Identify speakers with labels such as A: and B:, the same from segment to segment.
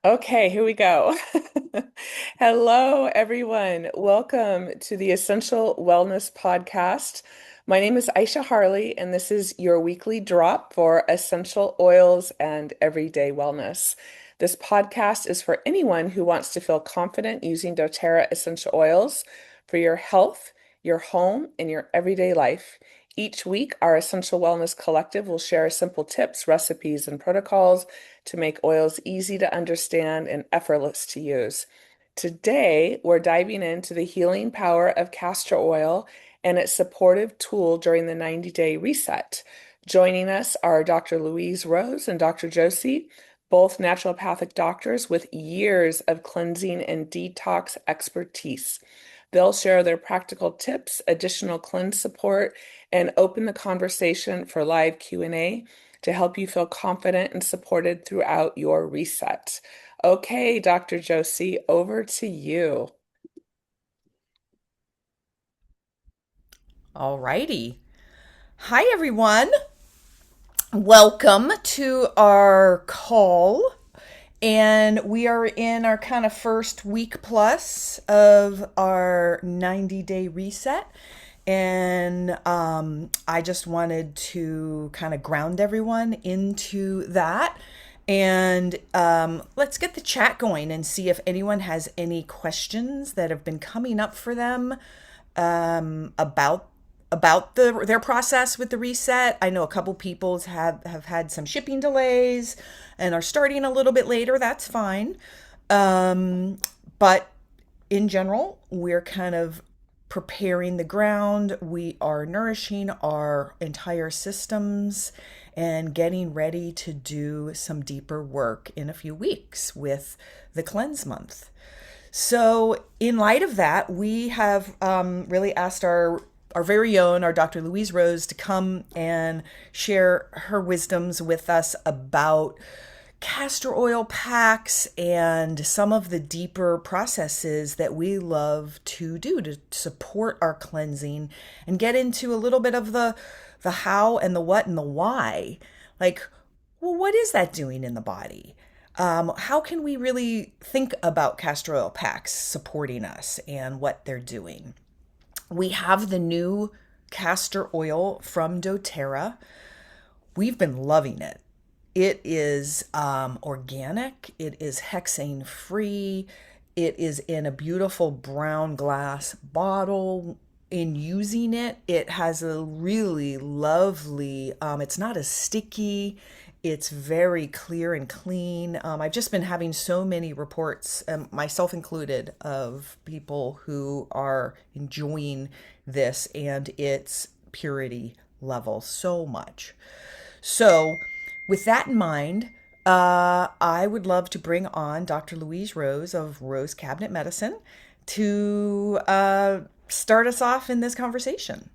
A: Okay, here we go. Hello, everyone. Welcome to the Essential Wellness Podcast. My name is Aisha Harley, and this is your weekly drop for essential oils and everyday wellness. This podcast is for anyone who wants to feel confident using doTERRA essential oils for your health, your home, and your everyday life. Each week, our Essential Wellness Collective will share simple tips, recipes, and protocols to make oils easy to understand and effortless to use. Today, we're diving into the healing power of castor oil and its supportive tool during the 90-day reset. Joining us are Dr. Louise Rose and Dr. Josie, both naturopathic doctors with years of cleansing and detox expertise. They'll share their practical tips, additional cleanse support, and open the conversation for live Q&A to help you feel confident and supported throughout your reset. Okay, Dr. Josie, over to you.
B: Alrighty. Hi, everyone. Welcome to our call. And we are in our kind of first week plus of our 90-day reset. And I just wanted to kind of ground everyone into that. And let's get the chat going and see if anyone has any questions that have been coming up for them about their process with the reset. I know a couple people have had some shipping delays and are starting a little bit later. That's fine. But in general, we're kind of preparing the ground. We are nourishing our entire systems and getting ready to do some deeper work in a few weeks with the cleanse month. So, in light of that, we have really asked our very own, our Dr. Louise Rose, to come and share her wisdoms with us about castor oil packs and some of the deeper processes that we love to do to support our cleansing and get into a little bit of the how and the what and the why. Like, well, what is that doing in the body? How can we really think about castor oil packs supporting us and what they're doing? We have the new castor oil from doTERRA. We've been loving it. It is organic, it is hexane-free, it is in a beautiful brown glass bottle. In using it, it has a really lovely, it's not as sticky. It's very clear and clean. I've just been having so many reports, myself included, of people who are enjoying this and its purity level so much. So, with that in mind, I would love to bring on Dr. Louise Rose of Rose Cabinet Medicine to start us off in this conversation.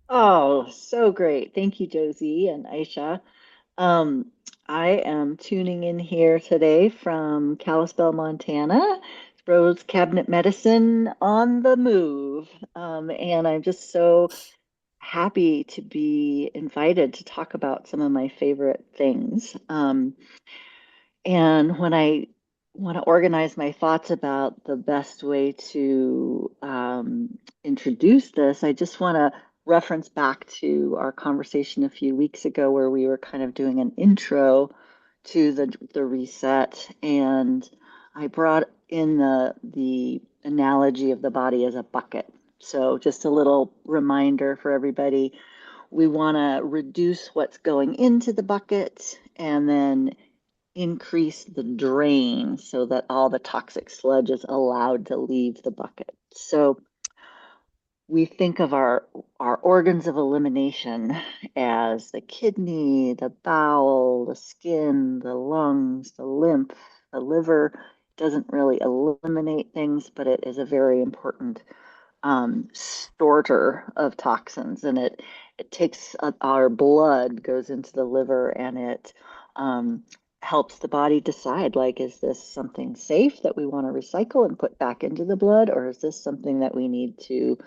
C: Oh, so great. Thank you, Josie and Aisha. Um, I am tuning in here today from Kalispell, Montana. Rose Cabinet Medicine on the move. And I'm just so happy to be invited to talk about some of my favorite things. And when I want to organize my thoughts about the best way to introduce this, I just want to reference back to our conversation a few weeks ago where we were kind of doing an intro to the reset, and I brought in the analogy of the body as a bucket. So just a little reminder for everybody, we want to reduce what's going into the bucket and then increase the drain so that all the toxic sludge is allowed to leave the bucket. So we think of our organs of elimination as the kidney, the bowel, the skin, the lungs, the lymph, the liver. It doesn't really eliminate things, but it is a very important sorter of toxins, and it takes our blood goes into the liver, and it um, helps the body decide, like, is this something safe that we want to recycle and put back into the blood, or is this something that we need to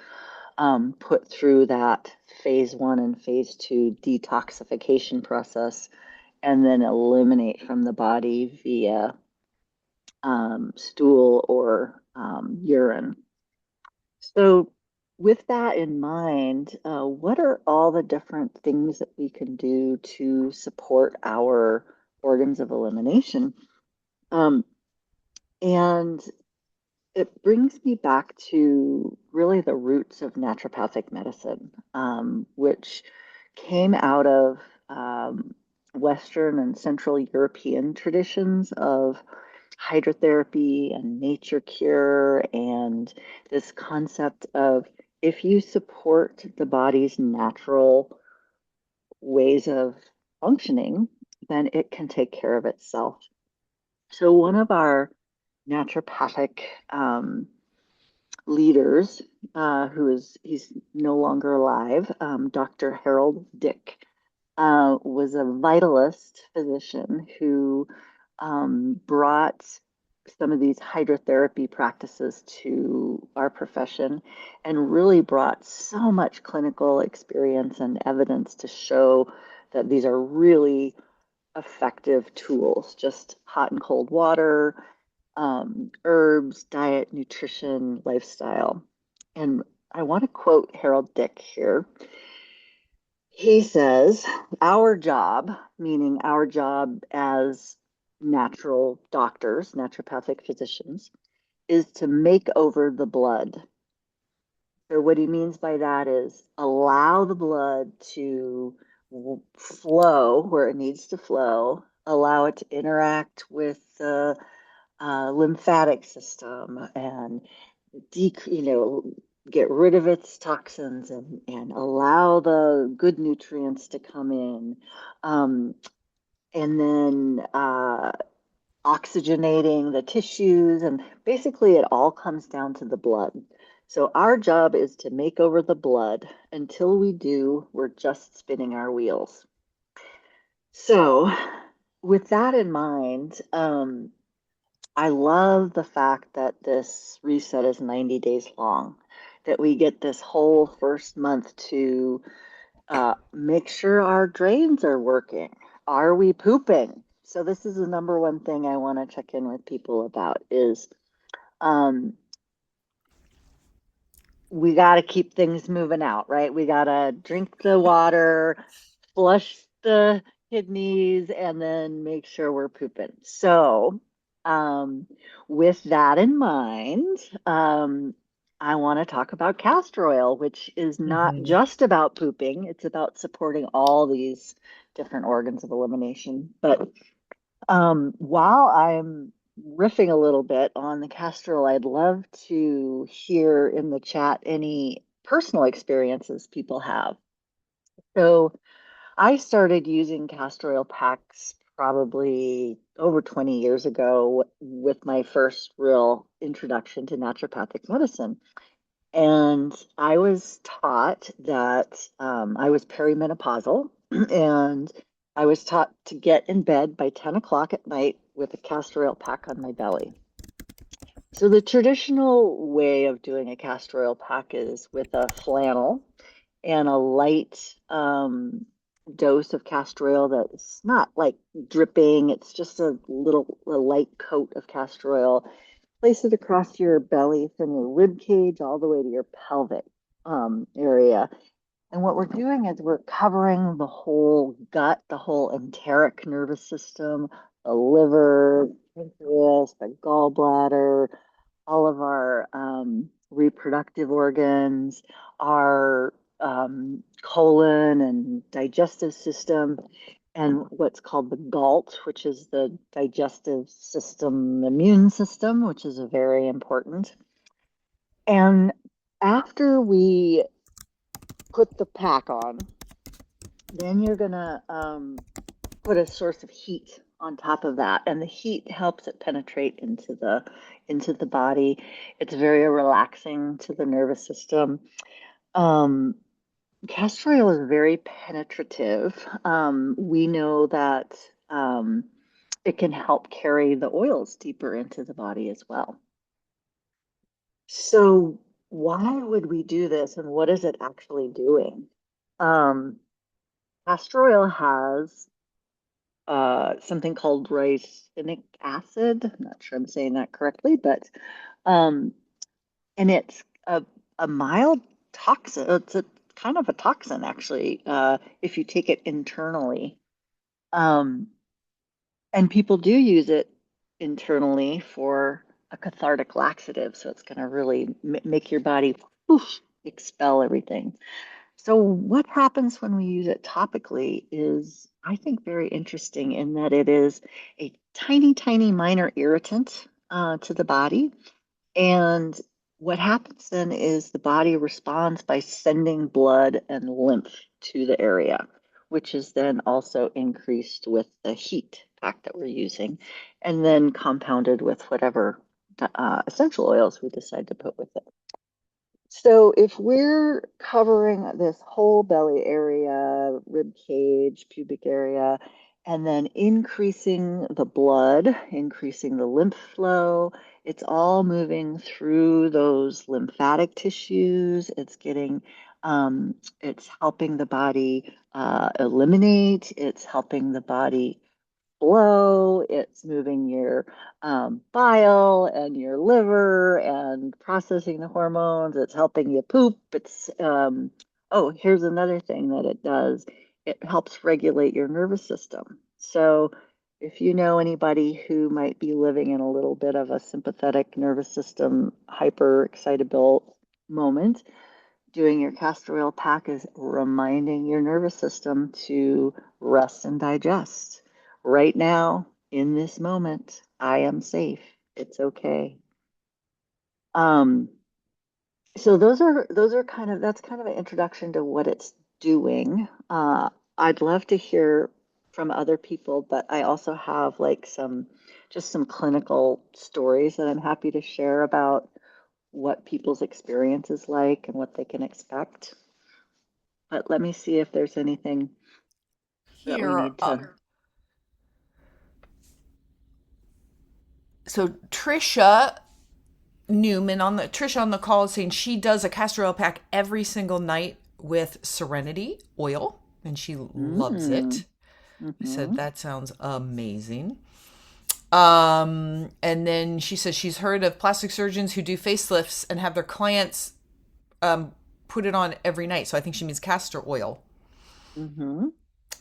C: put through that phase 1 and phase 2 detoxification process and then eliminate from the body via stool or urine. So, with that in mind, what are all the different things that we can do to support our organs of elimination? Um, and it brings me back to really the roots of naturopathic medicine, which came out of Western and Central European traditions of hydrotherapy and nature cure, and this concept of if you support the body's natural ways of functioning, then it can take care of itself. So, one of our naturopathic leaders, he's no longer alive, Dr. Harold Dick, was a vitalist physician who brought some of these hydrotherapy practices to our profession and really brought so much clinical experience and evidence to show that these are really effective tools, just hot and cold water, herbs, diet, nutrition, lifestyle. And I want to quote Harold Dick here. He says, our job, meaning our job as natural doctors, naturopathic physicians, is to make over the blood. So, what he means by that is allow the blood to flow where it needs to flow, allow it to interact with the lymphatic system and get rid of its toxins and allow the good nutrients to come in. Um, and then oxygenating the tissues. And basically, it all comes down to the blood. So, our job is to make over the blood. Until we do, we're just spinning our wheels. So, with that in mind, I love the fact that this reset is 90 days long, that we get this whole first month to make sure our drains are working. Are we pooping? So this is the number one thing I want to check in with people about is um, we got to keep things moving out, right? We got to drink the water, flush the kidneys, and then make sure we're pooping. So, um, with that in mind, I want to talk about castor oil, which is not
B: Mm-hmm.
C: just about pooping, it's about supporting all these different organs of elimination. But while I'm riffing a little bit on the castor oil, I'd love to hear in the chat any personal experiences people have. So I started using castor oil packs probably over 20 years ago with my first real introduction to naturopathic medicine. And I was taught that I was perimenopausal, and I was taught to get in bed by 10 o'clock at night with a castor oil pack on my belly. So, the traditional way of doing a castor oil pack is with a flannel and a light dose of castor oil that's not like dripping, it's just a light coat of castor oil. Place it across your belly from your rib cage all the way to your pelvic area. And what we're doing is we're covering the whole gut, the whole enteric nervous system, the liver, pancreas, the gallbladder, all of our reproductive organs, our colon and digestive system, and what's called the GALT, which is the digestive system immune system, which is very important. And after we put the pack on, then you're gonna put a source of heat on top of that, and the heat helps it penetrate into the body. It's very relaxing to the nervous system. Um, Castor oil is very penetrative. We know that it can help carry the oils deeper into the body as well. So, why would we do this, and what is it actually doing? Um, Castor oil has something called ricinic acid. I'm not sure I'm saying that correctly, but um, and it's a mild toxin. It's a kind of a toxin, actually, if you take it internally. Um, and people do use it internally for a cathartic laxative, so it's going to really make your body whoosh, expel everything. So, what happens when we use it topically is, I think, very interesting in that it is a tiny, tiny minor irritant to the body. And what happens then is the body responds by sending blood and lymph to the area, which is then also increased with the heat pack that we're using, and then compounded with whatever essential oils we decide to put with it. So if we're covering this whole belly area, rib cage, pubic area, and then increasing the blood, increasing the lymph flow, it's all moving through those lymphatic tissues. It's helping the body eliminate, it's helping the body flow, it's moving your bile and your liver and processing the hormones, it's helping you poop. Oh, here's another thing that it does, it helps regulate your nervous system. So, if you know anybody who might be living in a little bit of a sympathetic nervous system hyper excitable moment, doing your castor oil pack is reminding your nervous system to rest and digest. Right now, in this moment, I am safe. It's okay. Um, so those are kind of that's kind of an introduction to what it's doing. I'd love to hear from other people, but I also have like some clinical stories that I'm happy to share about what people's experience is like and what they can expect. But let me see if there's anything that we
B: Here,
C: need to.
B: so Trisha on the call is saying she does a castor oil pack every single night with Serenity oil, and she loves
C: Mm,
B: it. I said
C: hmm
B: that sounds amazing. And then she says she's heard of plastic surgeons who do facelifts and have their clients um, put it on every night. So I think she means castor oil.
C: hmm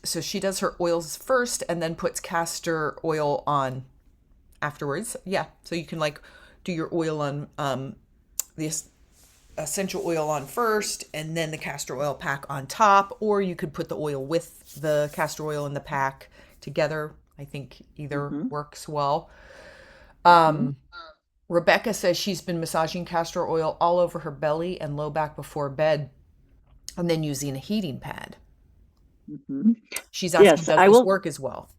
B: So she does her oils first and then puts castor oil on afterwards. Yeah. So you can like do your oil on the essential oil on first and then the castor oil pack on top, or you could put the oil with the castor oil in the pack together. I think either
C: hmm
B: works well.
C: hmm
B: Rebecca says she's been massaging castor oil all over her belly and low back before bed and then using a heating pad.
C: hmm
B: She's asking,
C: Yes,
B: does this work as well?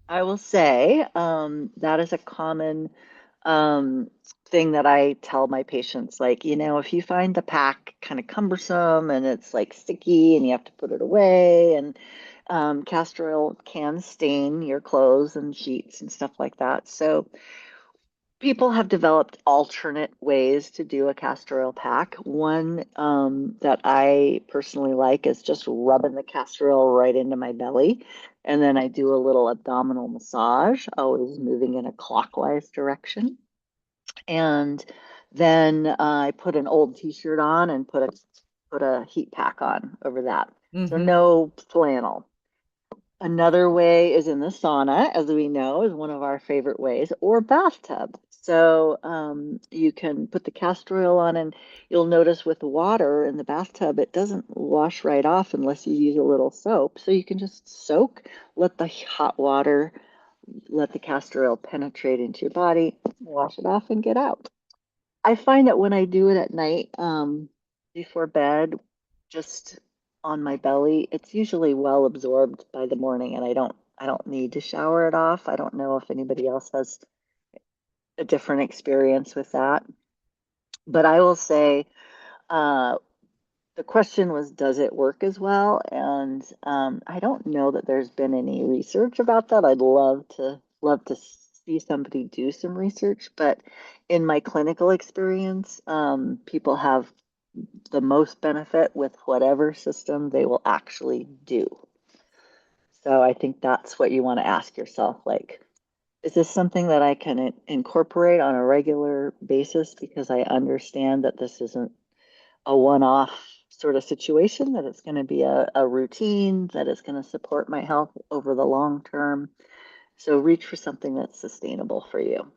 C: I will say that is a common um, thing that I tell my patients. Like, if you find the pack kind of cumbersome and it's like sticky and you have to put it away, and castor oil can stain your clothes and sheets and stuff like that. So people have developed alternate ways to do a castor oil pack. One that I personally like is just rubbing the castor oil right into my belly. And then I do a little abdominal massage, always moving in a clockwise direction. And then I put an old t-shirt on and put a heat pack on over that. So
B: Mm-hmm.
C: no flannel. Another way is in the sauna, as we know, is one of our favorite ways, or bathtub. So you can put the castor oil on, and you'll notice with the water in the bathtub, it doesn't wash right off unless you use a little soap. So you can just soak, let the hot water, let the castor oil penetrate into your body, wash it off, and get out. I find that when I do it at night, before bed, just on my belly, it's usually well absorbed by the morning, and I don't need to shower it off. I don't know if anybody else has a different experience with that. But I will say, uh, the question was, does it work as well? And I don't know that there's been any research about that. I'd love to see somebody do some research, but in my clinical experience, people have the most benefit with whatever system they will actually do. So I think that's what you want to ask yourself, like, is this something that I can incorporate on a regular basis because I understand that this isn't a one-off sort of situation, that it's going to be a routine, that is going to support my health over the long term. So reach for something that's sustainable for you.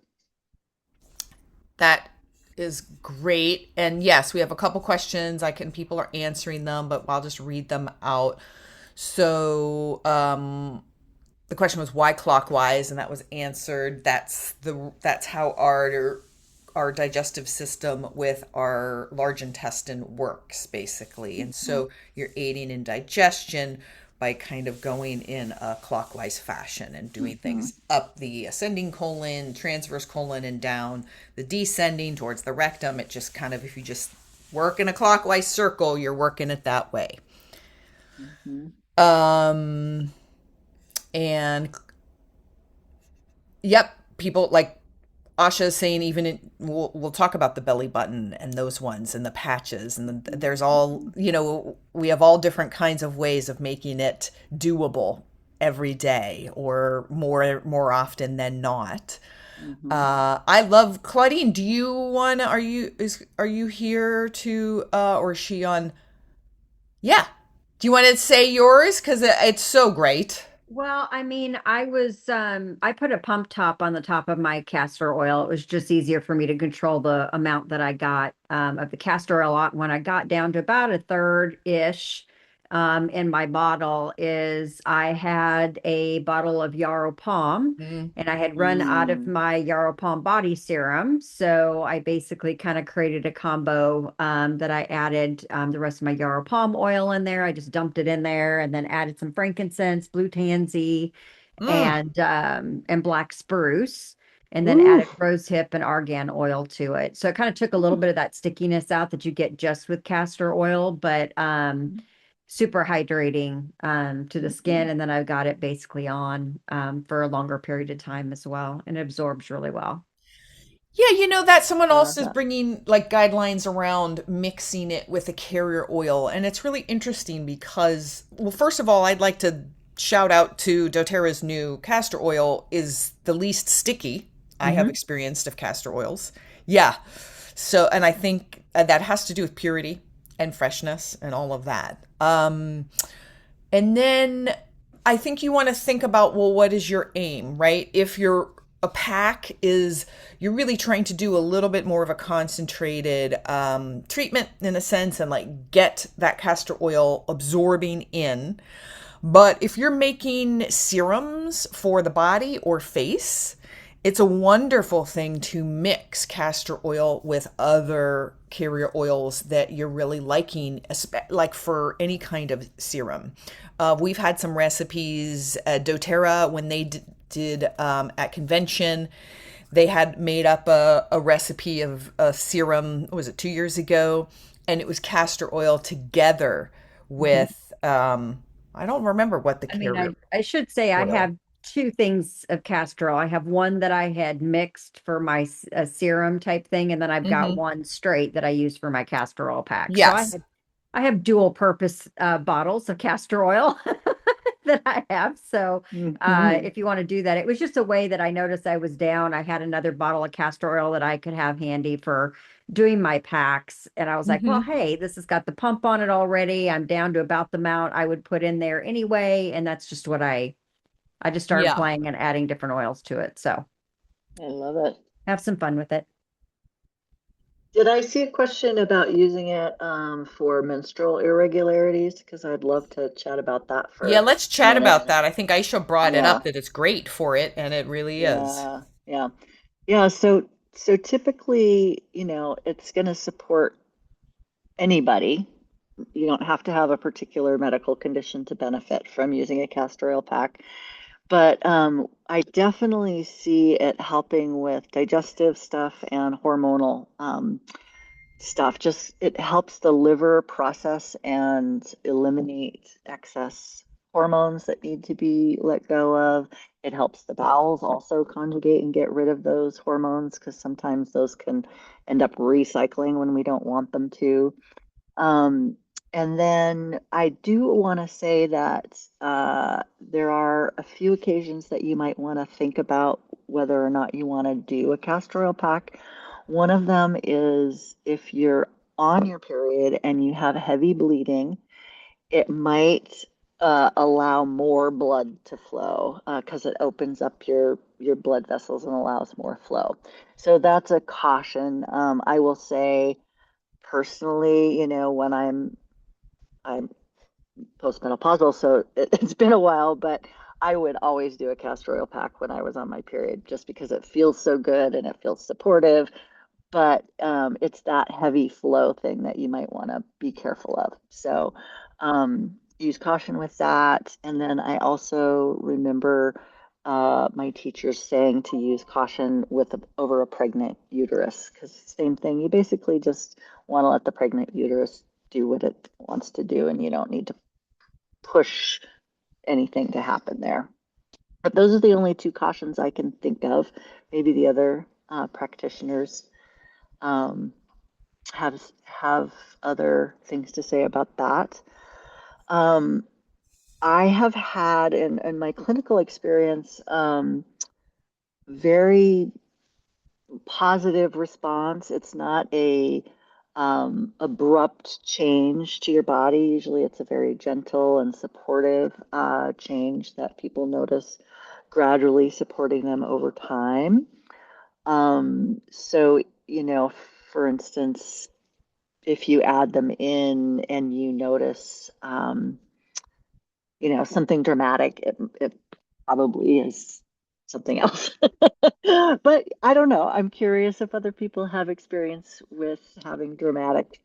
B: That is great. And yes, we have a couple questions. People are answering them, but I'll just read them out. So, the question was why clockwise, and that was answered. That's how our digestive system with our large intestine works, basically. And
C: Mhm.
B: so you're aiding in digestion by kind of going in a clockwise fashion and doing
C: Mhm.
B: things up the ascending colon, transverse colon, and down the descending towards the rectum. It just kind of, if you just work in a clockwise circle, you're working it that way.
C: Mhm.
B: Um, and yep, people like Asha is saying we'll talk about the belly button and those ones and the patches there's all,
C: Mhm.
B: we have all different kinds of ways of making it doable every day or more often than not.
C: Mhm.
B: I love Claudine. Do you want to, are you here to, or is she on? Yeah. Do you want to say yours? Because it's so great.
D: Well, I mean, I put a pump top on the top of my castor oil. It was just easier for me to control the amount that I got of the castor oil. When I got down to about a third-ish in my bottle, is I had a bottle of Yarrow Palm
B: Mm.
D: and I had run out of
C: Mm.
D: my Yarrow Palm body serum. So I basically kind of created a combo that I added the rest of my Yarrow Palm oil in there. I just dumped it in there and then added some frankincense, blue tansy,
B: Mm.
D: and black spruce, and then
C: Ooh.
D: added rose hip and argan oil to it. So it kind of took a little bit of that stickiness out that you get just with castor oil, but super hydrating to the skin.
C: Mhm.
D: And then I've got it basically on for a longer period of time as well, and it absorbs really well.
B: Yeah, that someone else
C: Love
B: is
C: that.
B: bringing like guidelines around mixing it with a carrier oil. And it's really interesting because, well, first of all, I'd like to shout out to doTERRA's new castor oil is the least sticky I have
D: Hmm.
B: experienced of castor oils. Yeah. So, and I think that has to do with purity and freshness and all of that. And then I think you want to think about, well, what is your aim, right? If you're a pack is you're really trying to do a little bit more of a concentrated treatment in a sense and like get that castor oil absorbing in. But if you're making serums for the body or face, it's a wonderful thing to mix castor oil with other carrier oils that you're really liking, like for any kind of serum. We've had some recipes at doTERRA when they did at convention. They had made up a recipe of a serum, what was it, 2 years ago? And it was castor oil together
C: Mhm.
B: with, I don't remember what the
D: I mean,
B: carrier
D: I should say I
B: oil.
D: have two things of castor oil. I have one that I had mixed for my serum type thing, and then I've got
B: Hmm.
D: one straight that I use for my castor oil pack. So
B: Yes.
D: I have dual purpose bottles of castor oil that I have. So
C: Mhm.
D: if you want to do that, it was just a way that I noticed I was down. I had another bottle of castor oil that I could have handy for doing my packs. And I was like, well,
B: Hmm.
D: hey, this has got the pump on it already. I'm down to about the amount I would put in there anyway. And that's just what I just started
B: Yeah.
D: playing and adding different oils to it. So
C: I love it.
D: have some fun with it.
C: Did I see a question about using it for menstrual irregularities? Because I'd love to chat about that
B: Yeah,
C: for
B: let's
C: a
B: chat
C: minute.
B: about that. I think Aisha brought it up
C: Yeah,
B: that it's great for it, and it really is.
C: yeah, yeah. Yeah, so typically, it's going to support anybody. You don't have to have a particular medical condition to benefit from using a castor oil pack. But I definitely see it helping with digestive stuff and hormonal stuff. Just it helps the liver process and eliminate excess hormones that need to be let go of. It helps the bowels also conjugate and get rid of those hormones because sometimes those can end up recycling when we don't want them to. Um, And then I do want to say that there are a few occasions that you might want to think about whether or not you want to do a castor oil pack. One of them is if you're on your period and you have heavy bleeding, it might allow more blood to flow because it opens up your blood vessels and allows more flow. So that's a caution. I will say personally, when I'm postmenopausal, so it's been a while, but I would always do a castor oil pack when I was on my period just because it feels so good and it feels supportive. But it's that heavy flow thing that you might want to be careful of. So use caution with that. And then I also remember my teachers saying to use caution over a pregnant uterus because same thing. You basically just want to let the pregnant uterus do what it wants to do, and you don't need to push anything to happen there. But those are the only two cautions I can think of. Maybe the other practitioners um, have other things to say about that. Um, I have had in my clinical experience very positive response. It's not a abrupt change to your body. Usually, it's a very gentle and supportive change that people notice gradually supporting them over time. So, for instance, if you add them in and you notice, something dramatic, it probably is something else. But I don't know. I'm curious if other people have experience with having dramatic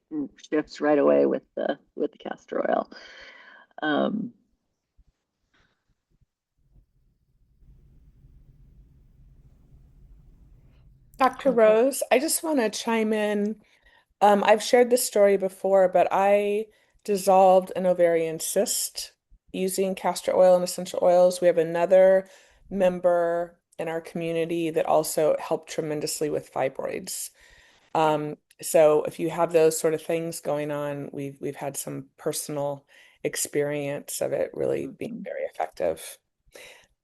C: shifts right away with the castor oil. Um,
A: Dr. Rose, I just want to chime in. I've shared this story before, but I dissolved an ovarian cyst using castor oil and essential oils. We have another member in our community that also helped tremendously with fibroids. So if you have those sort of things going on, we've had some personal experience of it really being
C: mhm.
A: very effective.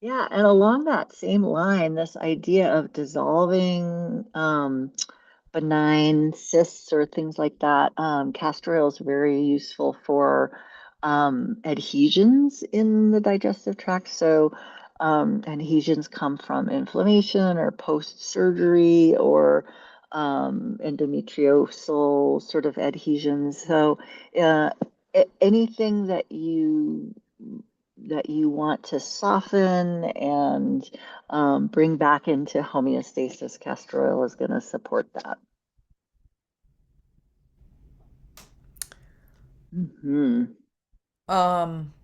C: Yeah, and along that same line, this idea of dissolving benign cysts or things like that, castor oil is very useful for adhesions in the digestive tract. So adhesions come from inflammation or post-surgery or endometriosal sort of adhesions. So uh, anything that you want to soften and bring back into homeostasis, castor oil is going to support that. Hmm.
B: Um,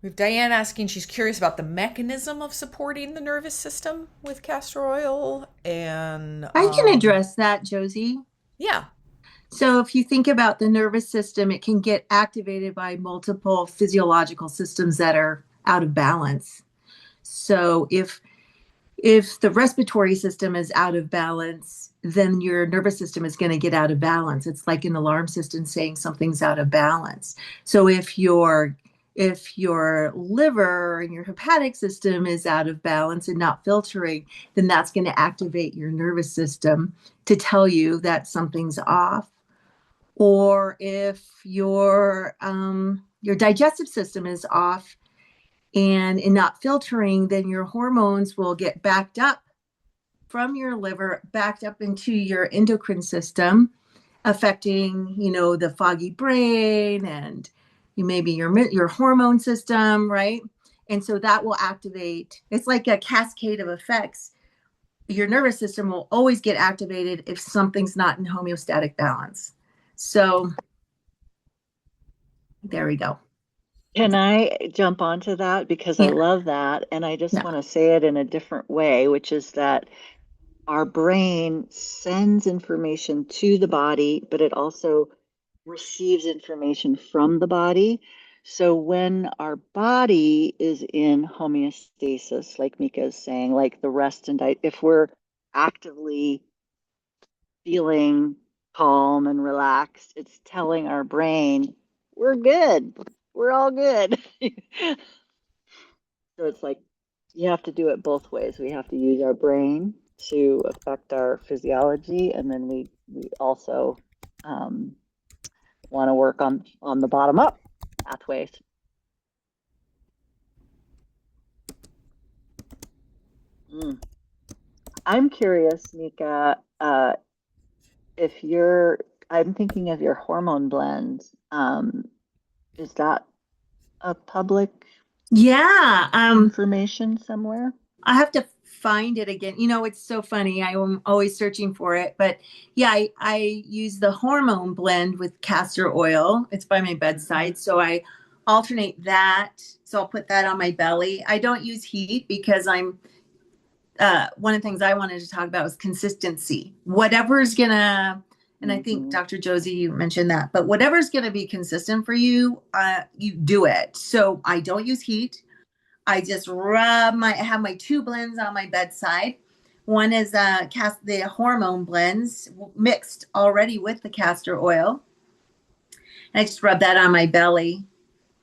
B: we have Diane asking, she's curious about the mechanism of supporting the nervous system with castor oil. And
E: I can address that, Josie.
B: yeah.
E: So, if you think about the nervous system, it can get activated by multiple physiological systems that are out of balance. So, if the respiratory system is out of balance, then your nervous system is going to get out of balance. It's like an alarm system saying something's out of balance. So if your liver and your hepatic system is out of balance and not filtering, then that's going to activate your nervous system to tell you that something's off. Or if your digestive system is off and in not filtering, then your hormones will get backed up from your liver, backed up into your endocrine system, affecting, the foggy brain and maybe your hormone system, right? And so that will activate. It's like a cascade of effects. Your nervous system will always get activated if something's not in homeostatic balance. So there we go.
C: Can I jump onto that? Because I
E: Yeah.
C: love that. And I just
E: Yeah.
C: want to say it in a different way, which is that our brain sends information to the body, but it also receives information from the body. So when our body is in homeostasis, like Mica is saying, like the rest and diet, if we're actively feeling calm and relaxed. It's telling our brain, we're good. We're all good. So it's like you have to do it both ways. We have to use our brain to affect our physiology, and then we also um, want to work on the bottom up pathways. Mm. I'm curious, Mica, if you're, I'm thinking of your hormone blend. Is that a public
E: Yeah.
C: information somewhere?
E: I have to find it again. You know, it's so funny. I am always searching for it. But yeah, I use the hormone blend with castor oil. It's by my bedside. So I alternate that. So I'll put that on my belly. I don't use heat because one of the things I wanted to talk about was consistency. Whatever's gonna, and I think
C: Mm-hmm.
E: Dr. Josie, you mentioned that, but whatever's gonna be consistent for you, you do it. So I don't use heat. I just I have my two blends on my bedside. One is the hormone blends mixed already with the castor oil. And I just rub that on my belly,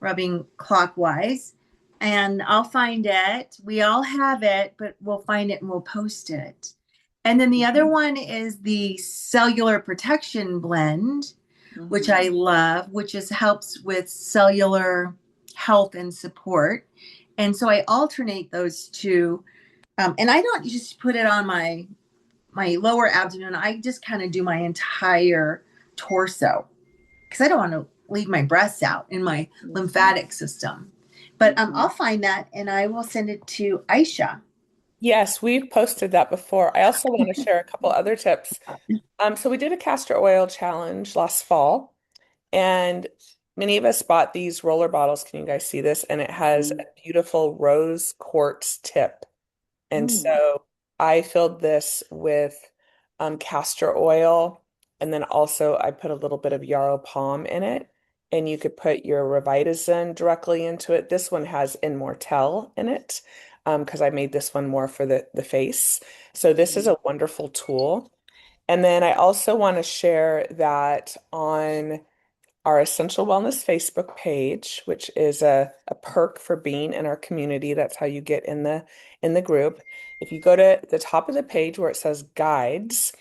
E: rubbing clockwise. And I'll find it. We all have it, but we'll find it and we'll post it. And then the other
C: Mm-hmm.
E: one is the cellular protection blend, which
C: Mm-hmm.
E: I love, which is helps with cellular health and support. And so I alternate those two. And I don't just put it on my lower abdomen. I just kind of do my entire torso because I don't want to leave my breasts out in my
C: Mm-hmm.
E: lymphatic system. But
C: Mm-hmm.
E: I'll find that and I will send it to Aisha.
A: Yes, we've posted that before. I also want to share a couple other tips. So we did a castor oil challenge last fall, and many of us bought these roller bottles. Can you guys see this? And it has a beautiful rose quartz tip. And
C: Mm-hmm.
A: so I filled this with castor oil, and then also I put a little bit of yarrow palm in it. And you could put your Revitazine directly into it. This one has Immortelle in it because I made this one more for the face. So this is a wonderful tool. And then I also want to share that on our Essential Wellness Facebook page, which is a perk for being in our community. That's how you get in the group. If you go to the top of the page where it says guides,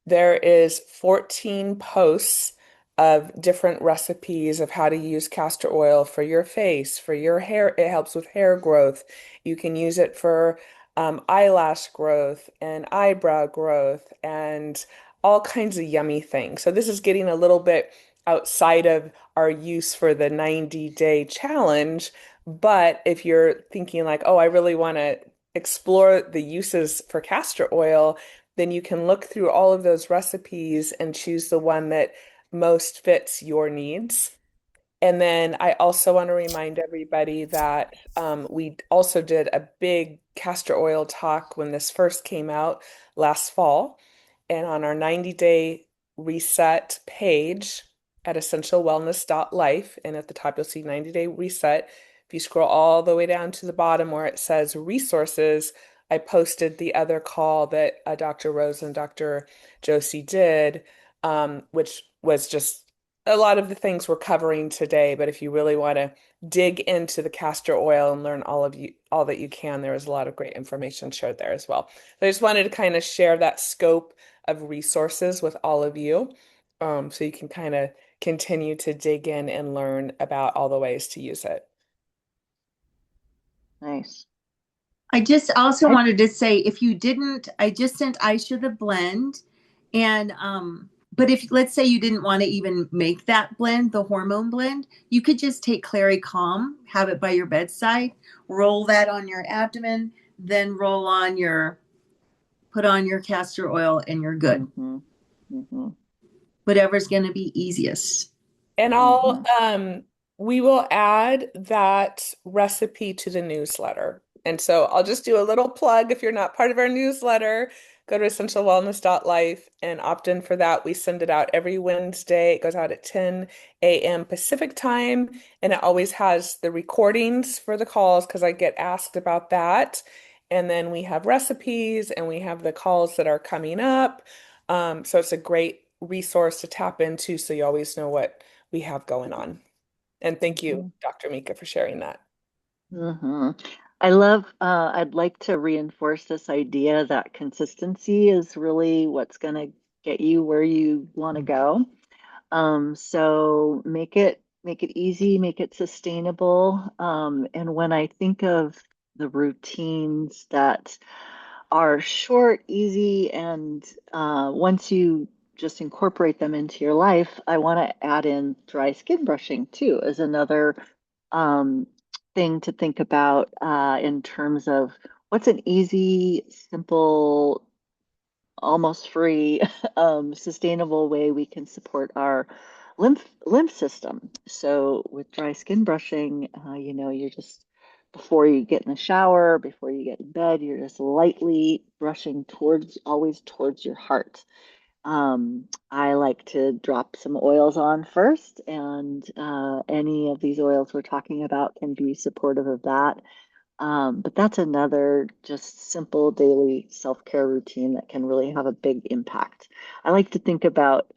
A: there is 14 posts of different recipes of how to use castor oil for your face, for your hair. It helps with hair growth. You can use it for eyelash growth and eyebrow growth and all kinds of yummy things. So this is getting a little bit outside of our use for the 90-day challenge. But if you're thinking like, oh, I really want to explore the uses for castor oil, then you can look through all of those recipes and choose the one that most fits your needs. And then I also want to remind everybody that we also did a big castor oil talk when this first came out last fall. And on our 90-day reset page at essentialwellness.life, and at the top you'll see 90-day reset. If you scroll all the way down to the bottom where it says resources, I posted the other call that Dr. Rose and Dr. Josie did, which was just a lot of the things we're covering today. But if you really want to dig into the castor oil and learn all that you can, there is a lot of great information shared there as well. So I just wanted to kind of share that scope of resources with all of you, so you can kind of continue to dig in and learn about all the ways to use it.
C: Nice.
E: I just also
C: I
E: wanted to say if you didn't, I just sent Aisha the blend. And but if let's say you didn't want to even make that blend, the hormone blend, you could just take Clary Calm, have it by your bedside, roll that on your abdomen, then put on your castor oil and you're good.
C: mm-hmm. Mm-hmm.
E: Whatever's going to be easiest.
A: And
C: Mm-hmm.
A: we will add that recipe to the newsletter. And so I'll just do a little plug. If you're not part of our newsletter, go to essentialwellness.life and opt in for that. We send it out every Wednesday. It goes out at 10 a.m. Pacific time, and it always has the recordings for the calls because I get asked about that. And then we have recipes and we have the calls that are coming up. So it's a great resource to tap into so you always know what we have going on. And thank you, Dr. Mica, for sharing that.
C: Mm-hmm. I love, I'd like to reinforce this idea that consistency is really what's going to get you where you want to go. So make it easy, make it sustainable. And when I think of the routines that are short, easy, and once you just incorporate them into your life, I want to add in dry skin brushing too as another um, thing to think about in terms of what's an easy, simple, almost free, sustainable way we can support our lymph system. So with dry skin brushing, you're just before you get in the shower, before you get in bed, you're just lightly brushing always towards your heart. I like to drop some oils on first, and any of these oils we're talking about can be supportive of that. But that's another just simple daily self-care routine that can really have a big impact. I like to think about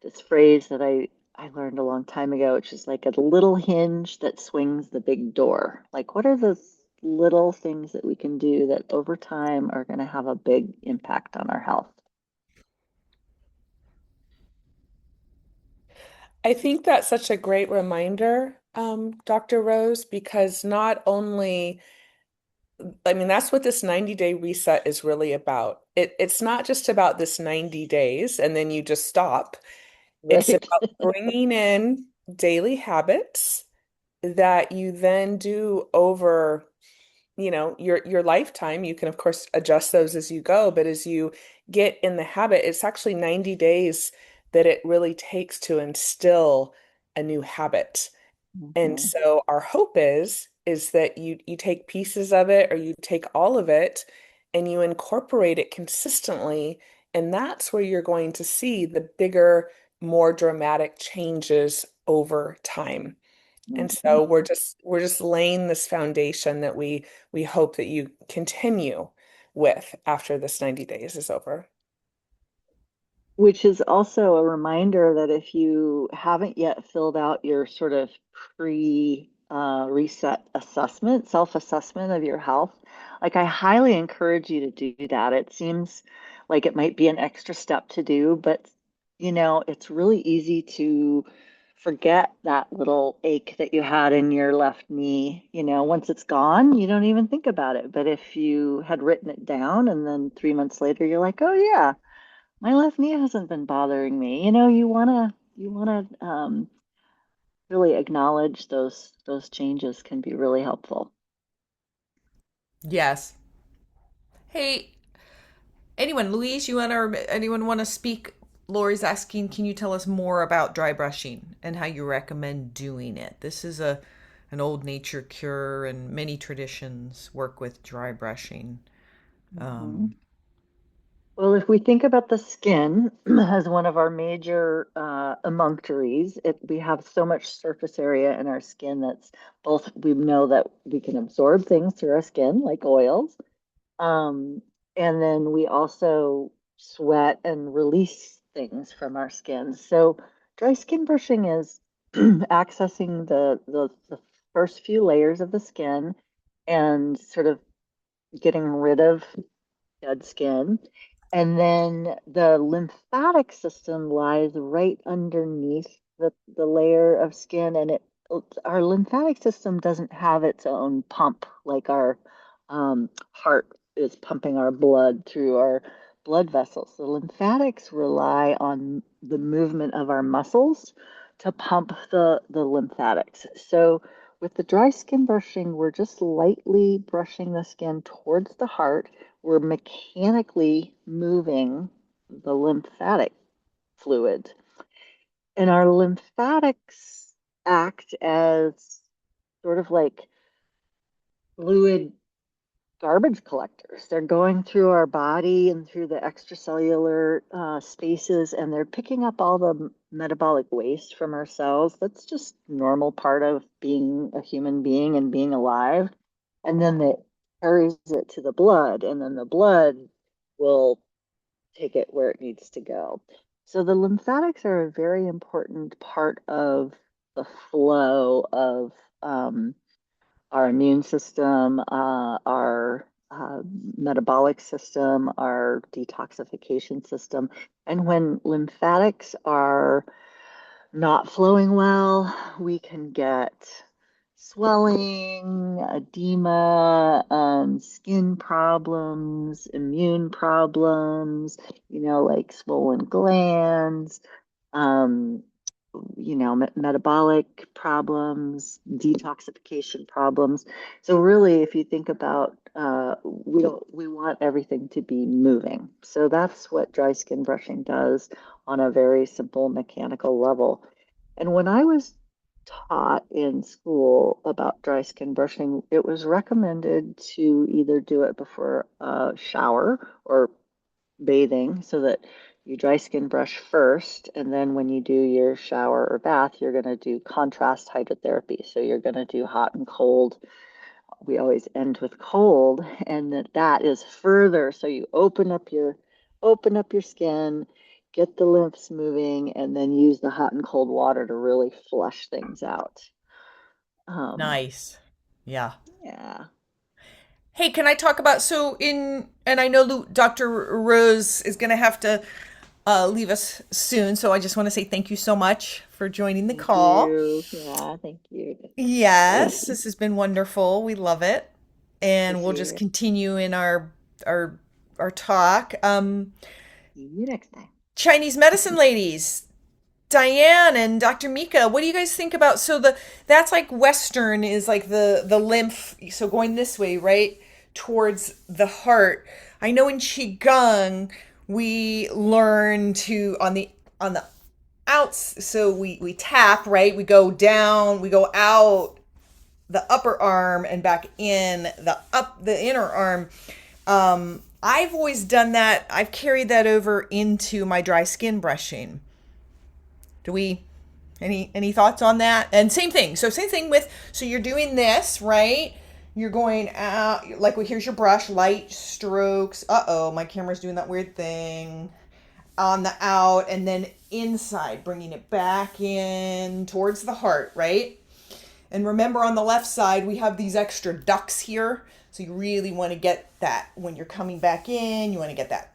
C: this phrase that I learned a long time ago, which is like a little hinge that swings the big door. Like, what are those little things that we can do that over time are going to have a big impact on our health?
A: I think that's such a great reminder, Dr. Rose, because not only, I mean, that's what this 90-day reset is really about. It's not just about this 90 days and then you just stop. It's
C: Right.
A: about bringing in daily habits that you then do over, your lifetime. You can, of course, adjust those as you go, but as you get in the habit, it's actually 90 days that it really takes to instill a new habit. And
C: Mhm.
A: so our hope is that you take pieces of it or you take all of it and you incorporate it consistently, and that's where you're going to see the bigger, more dramatic changes over time. And
C: Mhm.
A: so we're just laying this foundation that we hope that you continue with after this 90 days is over.
C: Which is also a reminder that if you haven't yet filled out your sort of pre reset assessment, self-assessment of your health, like I highly encourage you to do that. It seems like it might be an extra step to do, but it's really easy to forget that little ache that you had in your left knee. Once it's gone, you don't even think about it. But if you had written it down and then 3 months later, you're like, oh yeah, my left knee hasn't been bothering me. You wanna really acknowledge those changes can be really helpful.
B: Yes. Hey, Louise, anyone want to speak? Lori's asking, can you tell us more about dry brushing and how you recommend doing it? This is an old nature cure, and many traditions work with dry brushing.
C: Mhm.
B: Um,
C: Well, if we think about the skin as one of our major emunctories, we have so much surface area in our skin that's both, we know that we can absorb things through our skin, like oils, Um, and then we also sweat and release things from our skin. So dry skin brushing is accessing the first few layers of the skin and sort of getting rid of dead skin. And then the lymphatic system lies right underneath the layer of skin, and our lymphatic system doesn't have its own pump like our heart is pumping our blood through our blood vessels. The lymphatics rely on the movement of our muscles to pump the lymphatics. So with the dry skin brushing, we're just lightly brushing the skin towards the heart. We're mechanically moving the lymphatic fluid. And our lymphatics act as sort of like fluid garbage collectors. They're going through our body and through the extracellular spaces, and they're picking up all the metabolic waste from our cells. That's just normal part of being a human being and being alive. And then it carries it to the blood, and then the blood will take it where it needs to go. So the lymphatics are a very important part of the flow of our immune system, our metabolic system, our detoxification system. And when lymphatics are not flowing well, we can get swelling, edema, skin problems, immune problems, like swollen glands, um, metabolic problems, detoxification problems. So really, if you think about, we want everything to be moving. So that's what dry skin brushing does on a very simple mechanical level. And when I was taught in school about dry skin brushing, it was recommended to either do it before a shower or bathing so that you dry skin brush first, and then when you do your shower or bath, you're going to do contrast hydrotherapy. So you're going to do hot and cold. We always end with cold, and that is further. So you open up your skin, get the lymphs moving, and then use the hot and cold water to really flush things out.
B: Nice. Yeah.
C: Yeah.
B: Hey, can I talk about and I know Dr. Rose is going to have to leave us soon, so I just want to say thank you so much for joining the
C: Thank
B: call.
C: you. Yeah, thank you.
B: Yes, this has been wonderful. We love it.
C: To
B: And we'll just
C: hear.
B: continue in our our talk.
C: See you next time.
B: Chinese medicine ladies, Diane and Dr. Mica, what do you guys think about that's like Western is like the lymph, so going this way, right? Towards the heart. I know in Qigong we learn to on the outs, so we tap, right? We go down, we go out the upper arm and back in the inner arm. I've always done that. I've carried that over into my dry skin brushing. Do we any thoughts on that? And same thing. So same thing so you're doing this, right? You're going out like, well, here's your brush, light strokes. Uh-oh, my camera's doing that weird thing. On the out and then inside, bringing it back in towards the heart, right? And remember, on the left side, we have these extra ducts here. So you really want to get that when you're coming back in. You want to get that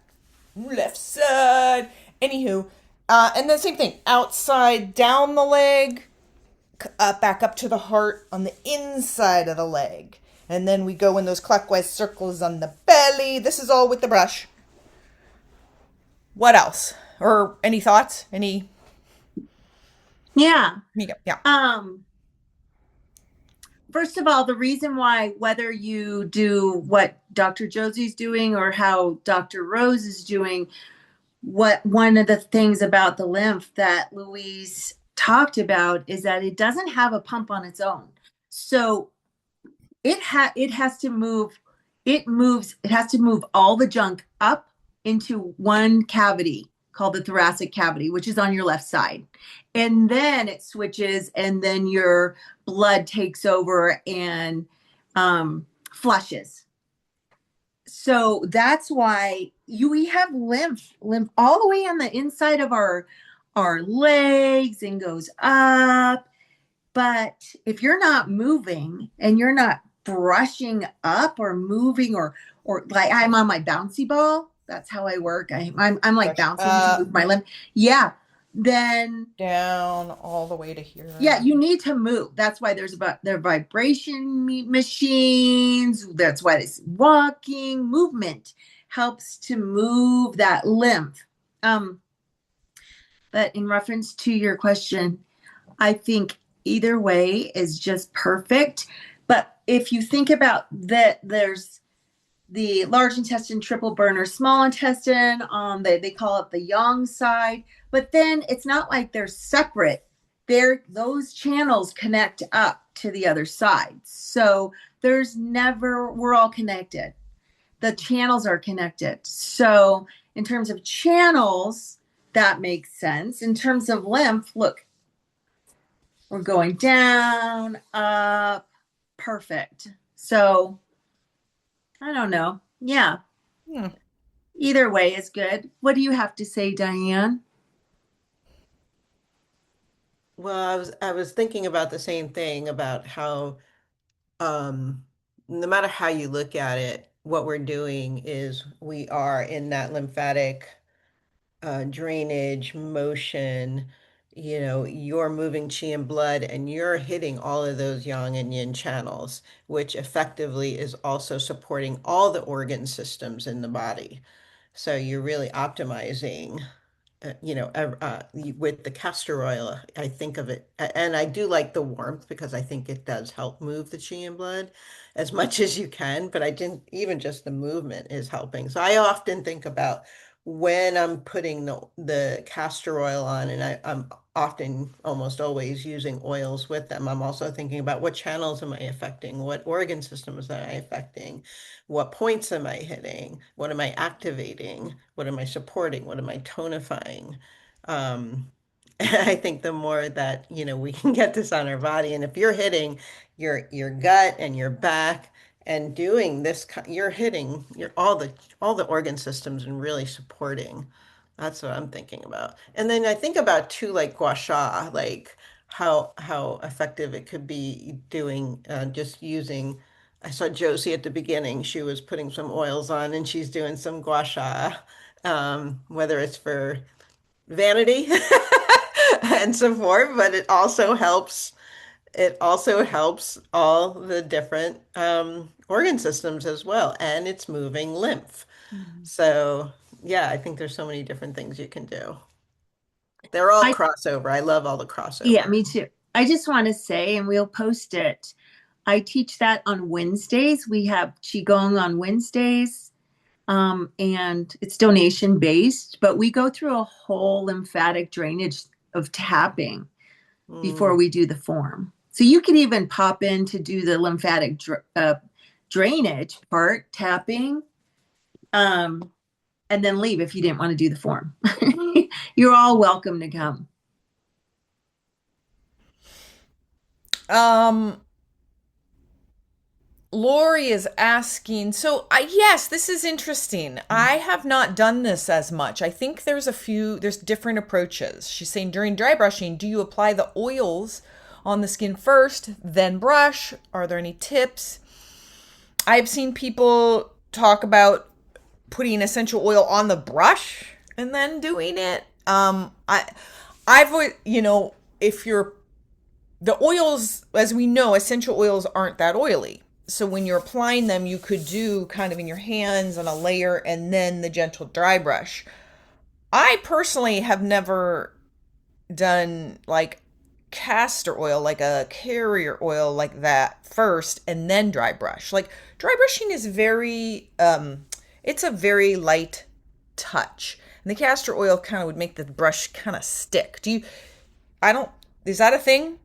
B: left side. Anywho, and then same thing, outside, down the leg, back up to the heart on the inside of the leg. And then we go in those clockwise circles on the belly. This is all with the brush. What else? Or any thoughts?
E: Yeah.
B: Yeah.
E: First of all, the reason why, whether you do what Dr. Josie's doing or how Dr. Rose is doing, one of the things about the lymph that Louise talked about is that it doesn't have a pump on its own. So it has to move, it has to move all the junk up into one cavity called the thoracic cavity, which is on your left side. And then it switches, and then your blood takes over and flushes. So that's why we have lymph all the way on the inside of our legs and goes up. But if you're not moving and you're not brushing up or moving or like I'm on my bouncy ball, that's how I work. I'm like bouncing to move my lymph. Yeah. Then
B: down all the way to here.
E: Yeah, you need to move. That's why there are vibration machines. That's why this walking movement helps to move that lymph. But in reference to your question, I think either way is just perfect. But if you think about that, there's the large intestine, triple burner, small intestine, they call it the yang side, but then it's not like they're separate. Those channels connect up to the other side. So we're all connected. The channels are connected. So in terms of channels, that makes sense. In terms of lymph, look, we're going down, up, perfect. So I don't know. Yeah. Either way is good. What do you have to say, Diane?
F: Well, I was thinking about the same thing about how um no matter how you look at it, what we're doing is we are in that lymphatic drainage motion. You're moving chi and blood and you're hitting all of those yang and yin channels, which effectively is also supporting all the organ systems in the body. So you're really optimizing with the castor oil, I think of it, and I do like the warmth because I think it does help move the chi and blood as much as you can, but I didn't, even just the movement is helping. So I often think about when I'm putting the castor oil on, and I'm often almost always using oils with them. I'm also thinking about what channels am I affecting? What organ systems am I affecting? What points am I hitting? What am I activating? What am I supporting? What am I tonifying? Um, I think the more that, we can get this on our body, and if you're hitting your gut and your back and doing this, you're hitting your all the organ systems and really supporting. That's what I'm thinking about. And then I think about too, like gua sha, like how effective it could be doing just using. I saw Josie at the beginning. She was putting some oils on and she's doing some gua sha, whether it's for vanity and support, but it also helps all the different organ systems as well, and it's moving lymph.
B: Mhm.
F: So yeah, I think there's so many different things you can do. They're all
E: I
F: crossover. I love all the
E: Yeah,
F: crossover.
E: me too. I just want to say, and we'll post it. I teach that on Wednesdays. We have Qigong on Wednesdays, and it's donation based, but we go through a whole lymphatic drainage of tapping before
F: Mm.
E: we do the form. So you could even pop in to do the lymphatic drainage part, tapping, um, and then leave if you didn't want to do the form. You're all welcome to come.
B: Um, Lori is asking, so yes, this is interesting. I have not done this as much. I think there's different approaches. She's saying during dry brushing, do you apply the oils on the skin first, then brush? Are there any tips? I've seen people talk about putting essential oil on the brush and then doing it. If you're the oils, as we know, essential oils aren't that oily. So when you're applying them, you could do kind of in your hands on a layer and then the gentle dry brush. I personally have never done like castor oil, like a carrier oil like that first and then dry brush. Like dry brushing is it's a very light touch. And the castor oil kind of would make the brush kind of stick. I don't, is that a thing?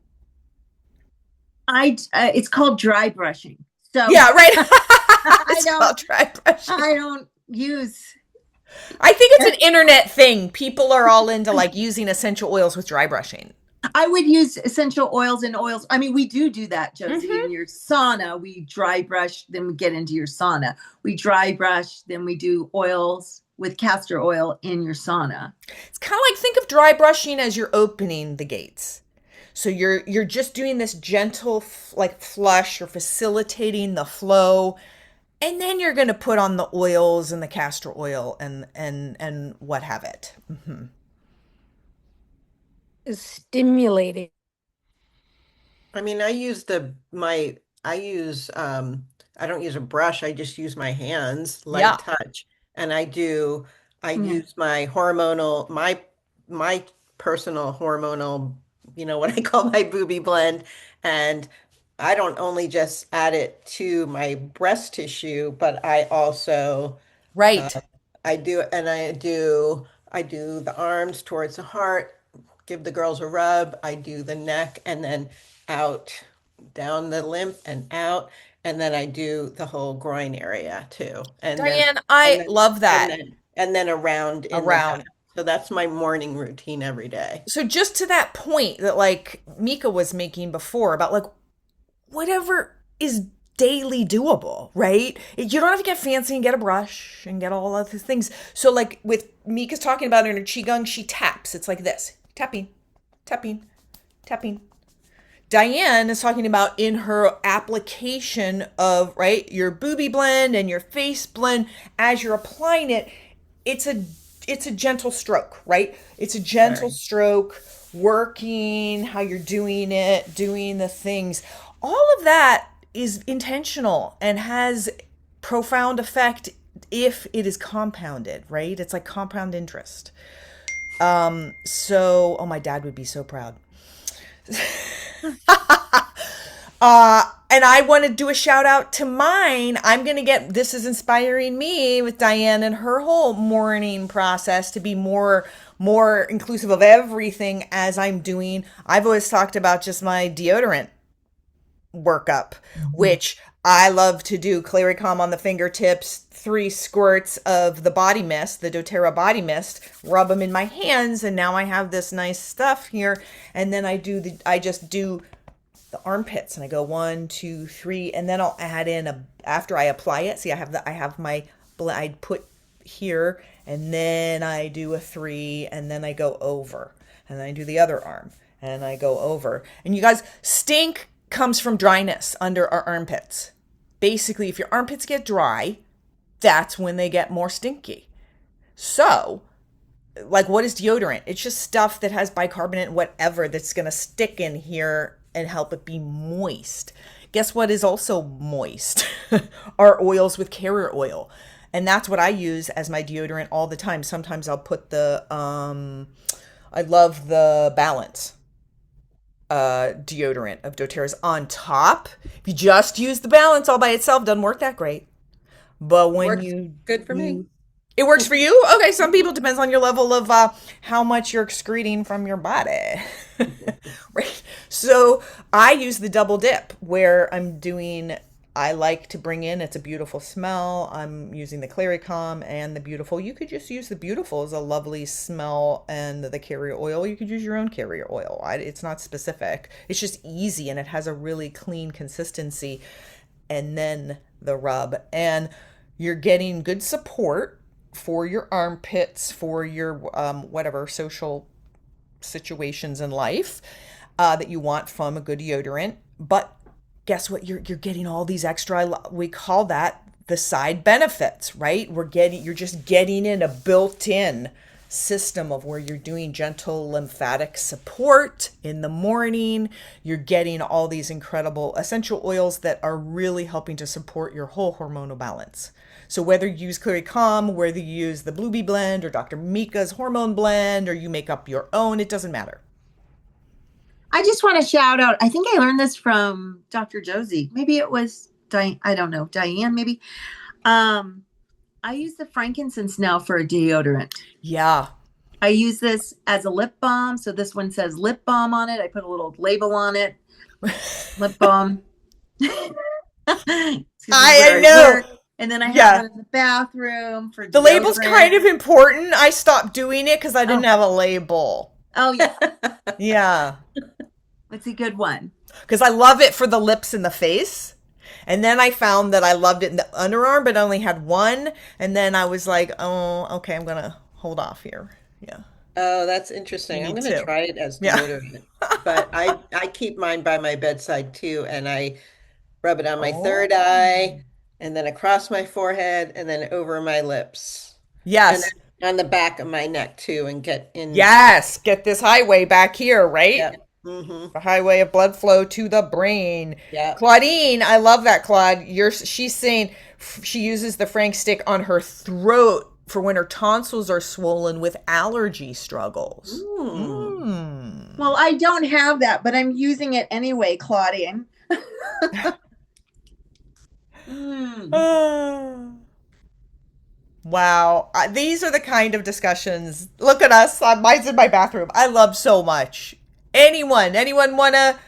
E: It's called dry brushing. So
B: Yeah, right.
E: I
B: It's
E: don't
B: called dry brushing.
E: I don't use.
B: I think it's an internet thing. People are all into like using essential oils with dry brushing.
E: I would use essential oils and oils. I mean, we do that, Josie, in
B: Mm-hmm.
E: your sauna. We dry brush, then we get into your sauna. We dry brush, then we do oils with castor oil in your sauna.
B: It's kind of like, think of dry brushing as you're opening the gates. So you're just doing this gentle like flush, you're facilitating the flow, and then you're going to put on the oils and the castor oil and what have it. Mm-hmm.
G: Is stimulating.
F: I mean, I don't use a brush, I just use my hands, light
B: Yeah.
F: touch. And I
E: Yeah.
F: use my personal hormonal, what I call my booby blend. And I don't only just add it to my breast tissue, but I also uh,
B: Right.
F: I do the arms towards the heart, give the girls a rub. I do the neck and then out, down the lymph and out, and then I do the whole groin area too,
B: Diane,
F: and
B: I
F: then
B: love
F: and
B: that.
F: then and then around in the back.
B: Around.
F: So that's my morning routine every day.
B: So just to that point that like Mica was making before about like whatever is daily doable, right? You don't have to get fancy and get a brush and get all of the things. So like with Mika's talking about in her qigong, she taps. It's like this, tapping, tapping, tapping. Diane is talking about in her application of, right, your booby blend and your face blend. As you're applying it, it's a it's a gentle stroke, right? It's a gentle
F: Right.
B: stroke, working how you're doing it, doing the things. All of that is intentional and has profound effect if it is compounded, right? It's like compound interest. So, oh, my dad would be so proud. And I want to do a shout out to mine. I'm going to get, this is inspiring me with Diane and her whole morning process to be more inclusive of everything as I'm doing. I've always talked about just my deodorant workup, which I love to do. Clary Calm on the fingertips, 3 squirts of the body mist, the doTERRA body mist, rub them in my hands, and now I have this nice stuff here. And then I just do the armpits, and I go 1, 2, 3, and then I'll add in after I apply it. See, I have my I put here, and then I do a 3, and then I go over, and then I do the other arm, and I go over. And you guys, stink comes from dryness under our armpits. Basically, if your armpits get dry, that's when they get more stinky. So, like, what is deodorant? It's just stuff that has bicarbonate, whatever, that's going to stick in here and help it be moist. Guess what is also moist? Are oils with carrier oil. And that's what I use as my deodorant all the time. Sometimes I'll put I love the Balance deodorant of doTERRA's on top. If you just use the Balance all by itself, doesn't work that great. But when
A: Works good for me.
B: it works for you? Okay, some people, depends on your level of how much you're excreting from your body. Right. So I use the double dip where I like to bring in, it's a beautiful smell. I'm using the Clary Calm and the Beautiful. You could just use the Beautiful as a lovely smell, and the carrier oil. You could use your own carrier oil. It's not specific. It's just easy, and it has a really clean consistency. And then the rub. And you're getting good support for your armpits, for your whatever social situations in life that you want from a good deodorant. But guess what? You're getting all these extra. We call that the side benefits, right? You're just getting in a built-in system of where you're doing gentle lymphatic support in the morning. You're getting all these incredible essential oils that are really helping to support your whole hormonal balance. So whether you use Clary Calm, whether you use the Bluebee blend or Dr. Mica's hormone blend, or you make up your own, it doesn't matter.
E: I just want to shout out. I think I learned this from Dr. Josie. Maybe it was Diane. I don't know. Diane, maybe. I use the frankincense now for a deodorant.
B: Yeah.
E: I use this as a lip balm. So this one says lip balm on it. I put a little label on it. Lip balm.
B: I know.
E: And then I have one in the bathroom for
B: the label's kind of important. I stopped doing it because I didn't have a label.
E: Oh, yeah.
B: Yeah.
E: It's a good one.
B: Because I love it for the lips and the face. And then I found that I loved it in the underarm, but I only had one. And then I was like, oh, okay, I'm going to hold off here. Yeah.
F: Oh, that's interesting. I'm going to try it as deodorant. But I keep mine by my bedside too. And I rub it on my third eye, and then across my forehead, and then over my lips.
B: Yes.
F: And then on the back of my neck too, and get in.
B: Yes. Get this highway back here, right?
F: Yeah. Mm-hmm.
B: The highway of blood flow to the brain.
F: Yeah.
B: Claudine, I love that, Claude. She's saying she uses the Frank stick on her throat for when her tonsils are swollen with allergy struggles.
E: Well, I don't have that, but I'm using it anyway, Claudine.
B: Wow. These are the kind of discussions. Look at us. Mine's in my bathroom. I love so much. Anyone wanna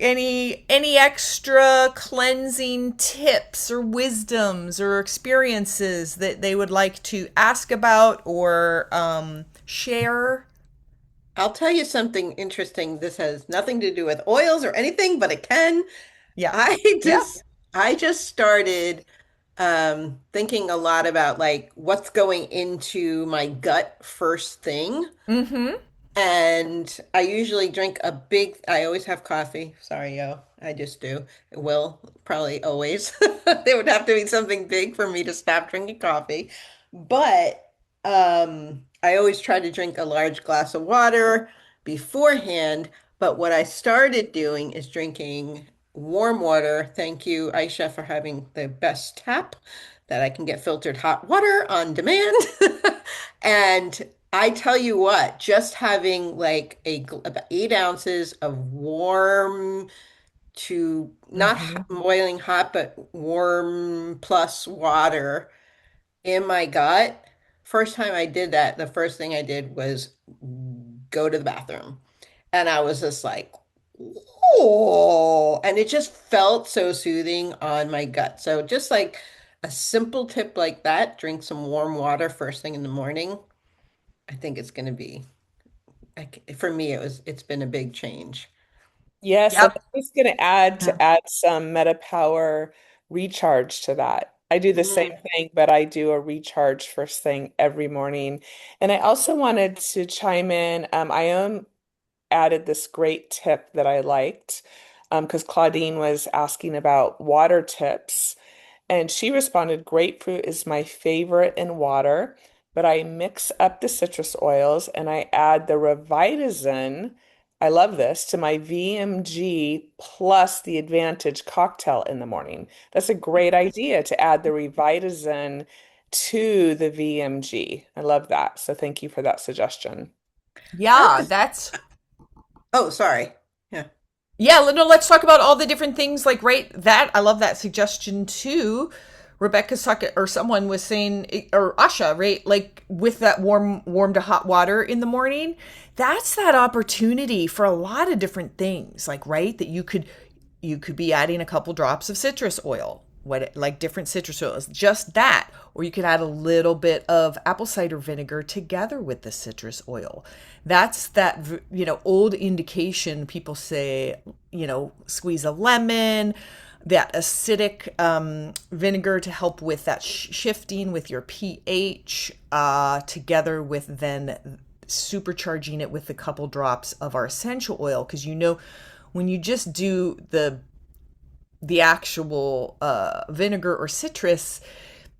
B: any extra cleansing tips or wisdoms or experiences that they would like to ask about or share?
F: I'll tell you something interesting. This has nothing to do with oils or anything, but it can.
B: Yeah.
F: I just started thinking a lot about like what's going into my gut first thing.
B: Mm-hmm.
F: And I usually drink I always have coffee. Sorry, yo. I just do. Will, probably always. There would have to be something big for me to stop drinking coffee. But I always try to drink a large glass of water beforehand. But what I started doing is drinking warm water. Thank you, Aisha, for having the best tap that I can get filtered hot water on demand. And I tell you what, just having like about 8 ounces of warm to not
B: Hmm.
F: boiling hot, but warm plus water in my gut. First time I did that, the first thing I did was go to the bathroom. And I was just like, oh, and it just felt so soothing on my gut. So just like a simple tip like that, drink some warm water first thing in the morning. I think it's going to be for me, it's been a big change.
A: Yes, and
B: Yep.
A: I'm just going to add
C: Yeah.
A: some Meta Power recharge to that. I do the same
F: Mm.
A: thing, but I do a recharge first thing every morning. And I also wanted to chime in. Added this great tip that I liked because Claudine was asking about water tips. And she responded, grapefruit is my favorite in water, but I mix up the citrus oils and I add the Revitazine. I love this to my VMG plus the Advantage cocktail in the morning. That's a great idea to add the Revitazine to the VMG. I love that. So thank you for that suggestion.
F: I
B: Yeah,
F: was,
B: that's
F: oh, sorry. Yeah.
B: yeah. No, let's talk about all the different things. Like, right, that I love that suggestion too. Rebecca Suckett or someone was saying, or Asha, right? Like with that warm to hot water in the morning, that's that opportunity for a lot of different things. Like, right, that you could be adding a couple drops of citrus oil, what like different citrus oils, just that, or you could add a little bit of apple cider vinegar together with the citrus oil. That's that old indication. People say squeeze a lemon, that acidic vinegar to help with that shifting with your pH, together with then supercharging it with a couple drops of our essential oil, because when you just do the actual vinegar or citrus,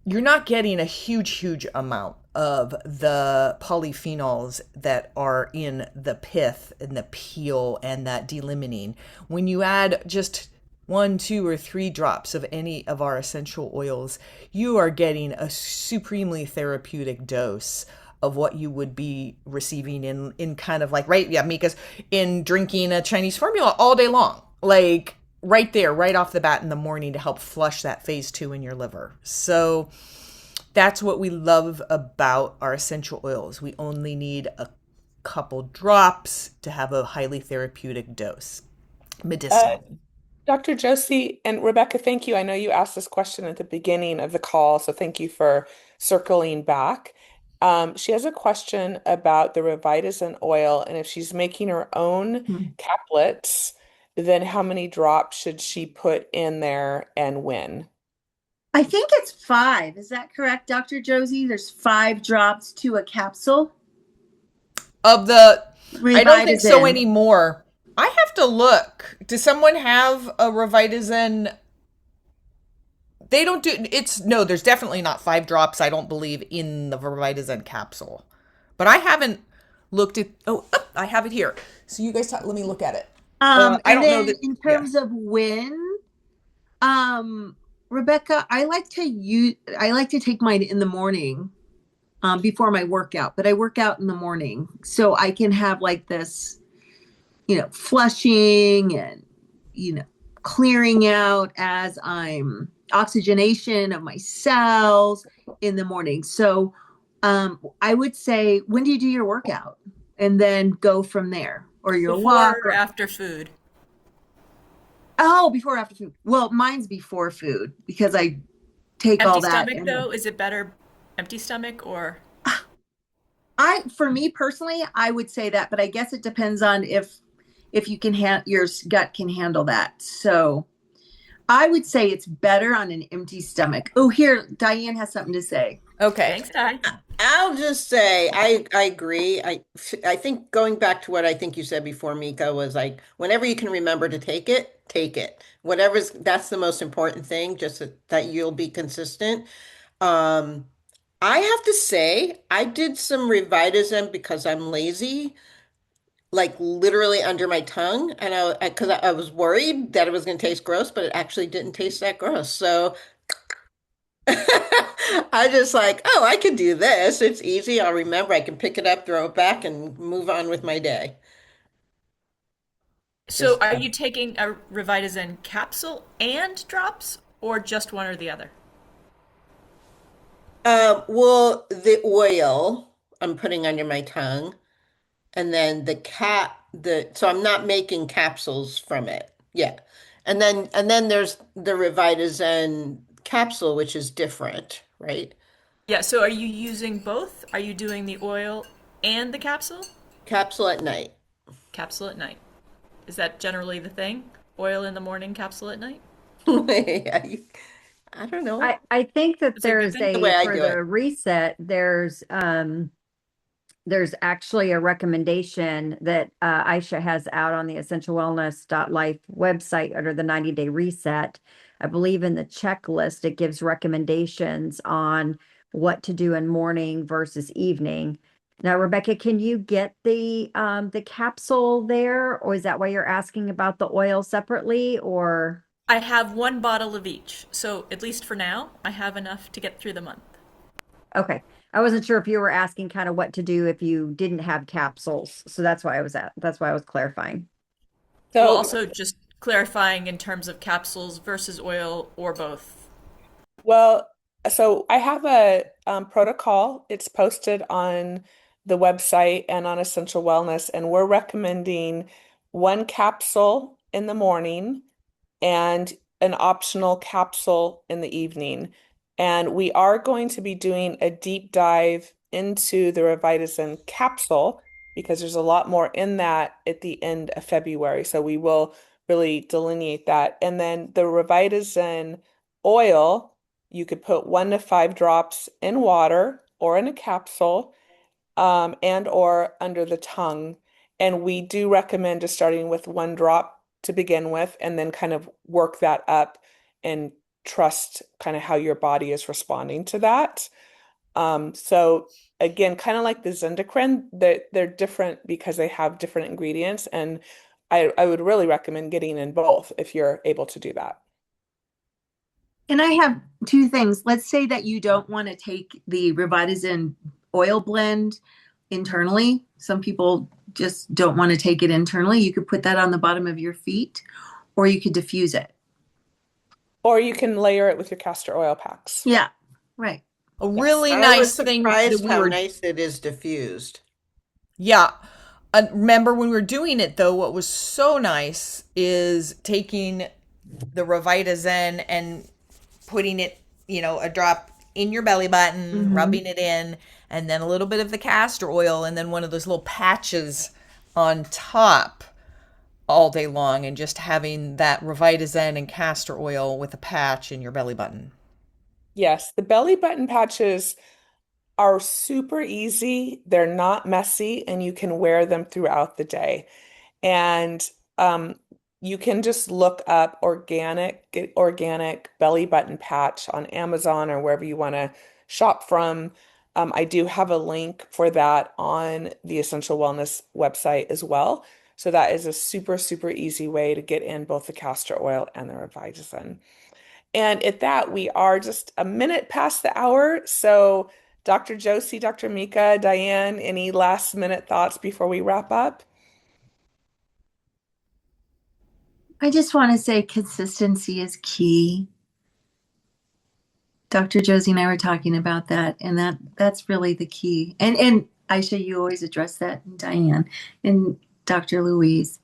B: you're not getting a huge amount of the polyphenols that are in the pith and the peel and that delimiting. When you add just 1, 2, or 3 drops of any of our essential oils, you are getting a supremely therapeutic dose of what you would be receiving in kind of like, right, yeah, Mika's in drinking a Chinese formula all day long, like right there, right off the bat in the morning, to help flush that phase 2 in your liver. So that's what we love about our essential oils. We only need a couple drops to have a highly therapeutic dose
A: Uh,
B: medicinally.
A: Dr. Josie and Rebecca, thank you. I know you asked this question at the beginning of the call, so thank you for circling back. She has a question about the Revitazine oil, and if she's making her own caplets, then how many drops should she put in there and when?
E: I think it's 5. Is that correct, Dr. Josie? There's 5 drops to a capsule.
B: Of the, I don't think so
E: Revitazine.
B: anymore. I have to look. Does someone have a Revitazine? They don't do it's no, there's definitely not 5 drops, I don't believe, in the Revitazine capsule. But I haven't looked at I have it here. So you guys let me look at it. I
E: And
B: don't know
E: then
B: that.
E: in
B: Yeah.
E: terms of when, Rebecca, I like to take mine in the morning, before my workout, but I work out in the morning. So I can have like this, flushing and, you know, clearing out as I'm oxygenation of my cells in the morning. So I would say, when do you do your workout? And then go from there, or your walk,
H: Before or
E: or
H: after food?
E: oh, before or after food. Well, mine's before food because I take
H: Empty
E: all that
H: stomach,
E: and
H: though? Is it better empty stomach or?
E: for me personally, I would say that, but I guess it depends on if you can your gut can handle that. So I would say it's better on an empty stomach. Oh, here, Diane has something to say.
H: Thanks,
I: Okay.
H: Ty.
F: I'll just say I agree. I think going back to what I think you said before, Mika, was like whenever you can remember to take it, take it. Whatever's that's the most important thing, just that you'll be consistent. Um, I have to say, I did some Revitazine because I'm lazy, like literally under my tongue, and because I was worried that it was going to taste gross, but it actually didn't taste that gross. So I just like, oh, I can do this. It's easy. I'll remember. I can pick it up, throw it back, and move on with my day.
H: So,
F: Just
H: are you taking a Revitazine capsule and drops, or just one or the other?
F: well, the oil I'm putting under my tongue, and then the so I'm not making capsules from it. Yeah. And then there's the Revitazine capsule, which is different, right?
H: Yeah, so are you using both? Are you doing the oil and the capsule?
F: Capsule at night.
H: Capsule at night. Is that generally the thing? Oil in the morning, capsule at night?
F: I I don't know.
D: I think that
H: Is it a good
D: there's
H: thing?
F: The way
D: a
F: I
D: for
F: do it.
D: the reset, there's actually a recommendation that Aisha has out on the essentialwellness.life website under the 90-day reset. I believe in the checklist, it gives recommendations on what to do in morning versus evening. Now, Rebecca, can you get the capsule there, or is that why you're asking about the oil separately, or?
H: I have one bottle of each, so at least for now, I have enough to get through the month.
D: Okay. I wasn't sure if you were asking kind of what to do if you didn't have capsules. So that's why I was clarifying.
H: Well,
A: So,
H: also just clarifying in terms of capsules versus oil or both.
A: well, so I have a protocol. It's posted on the website and on Essential Wellness, and we're recommending one capsule in the morning and an optional capsule in the evening. And we are going to be doing a deep dive into the Revitazine capsule because there's a lot more in that at the end of February. So we will really delineate that. And then the Revitazine oil, you could put 1 to 5 drops in water or in a capsule, and or under the tongue. And we do recommend just starting with 1 drop to begin with, and then kind of work that up and trust kind of how your body is responding to that. So again, kind of like the Zendecrine, they're different because they have different ingredients, and I would really recommend getting in both if you're able to do that.
E: And I have two things. Let's say that you don't want to take the Revitazine oil blend internally. Some people just don't want to take it internally. You could put that on the bottom of your feet, or you could diffuse it.
A: Or you can layer it with your castor oil packs.
E: Yeah, right.
I: A
A: Yes.
I: really
F: I was
I: nice thing that
F: surprised
I: we
F: how
I: were,
F: nice it is diffused.
I: yeah. Remember when we were doing it though, what was so nice is taking the Revitazine and putting it, a drop in your belly button,
E: Mm-hmm.
I: rubbing it in, and then a little bit of the castor oil, and then one of those little patches on top all day long, and just having that Revitazine and castor oil with a patch in your belly button.
A: Yes, the belly button patches are super easy. They're not messy, and you can wear them throughout the day. And you can just look up get organic belly button patch on Amazon or wherever you want to shop from. I do have a link for that on the Essential Wellness website as well. So that is a super, super easy way to get in both the castor oil and the Revitazine. And at that, we are just a minute past the hour. So, Dr. Josie, Dr. Mica, Diane, any last minute thoughts before we wrap up?
E: I just want to say consistency is key. Dr. Josie and I were talking about that, and that's really the key. And Aisha, you always address that, and Diane and Dr. Louise.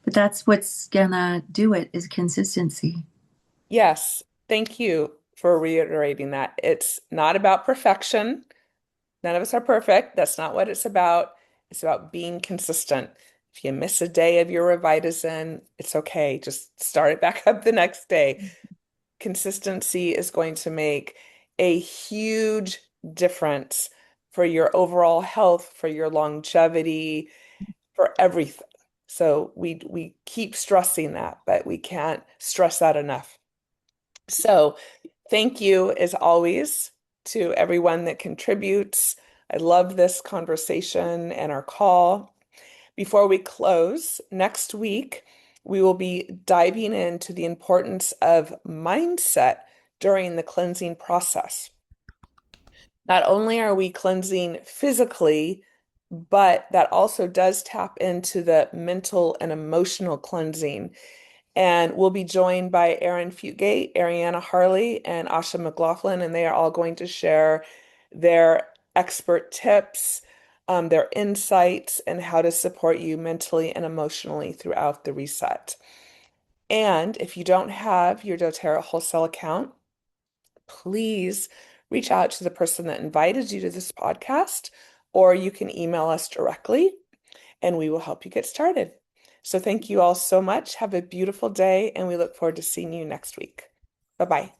E: But that's what's gonna do it is consistency.
A: Yes, thank you for reiterating that. It's not about perfection. None of us are perfect. That's not what it's about. It's about being consistent. If you miss a day of your Revitazine, it's okay. Just start it back up the next day. Consistency is going to make a huge difference for your overall health, for your longevity, for everything. So we keep stressing that, but we can't stress that enough. So thank you as always to everyone that contributes. I love this conversation and our call. Before we close, next week we will be diving into the importance of mindset during the cleansing process. Not only are we cleansing physically, but that also does tap into the mental and emotional cleansing. And we'll be joined by Erin Fugate, Ariana Harley, and Asha McLaughlin, and they are all going to share their expert tips, their insights, and how to support you mentally and emotionally throughout the reset. And if you don't have your doTERRA wholesale account, please reach out to the person that invited you to this podcast, or you can email us directly and we will help you get started. So thank you all so much. Have a beautiful day, and we look forward to seeing you next week. Bye-bye.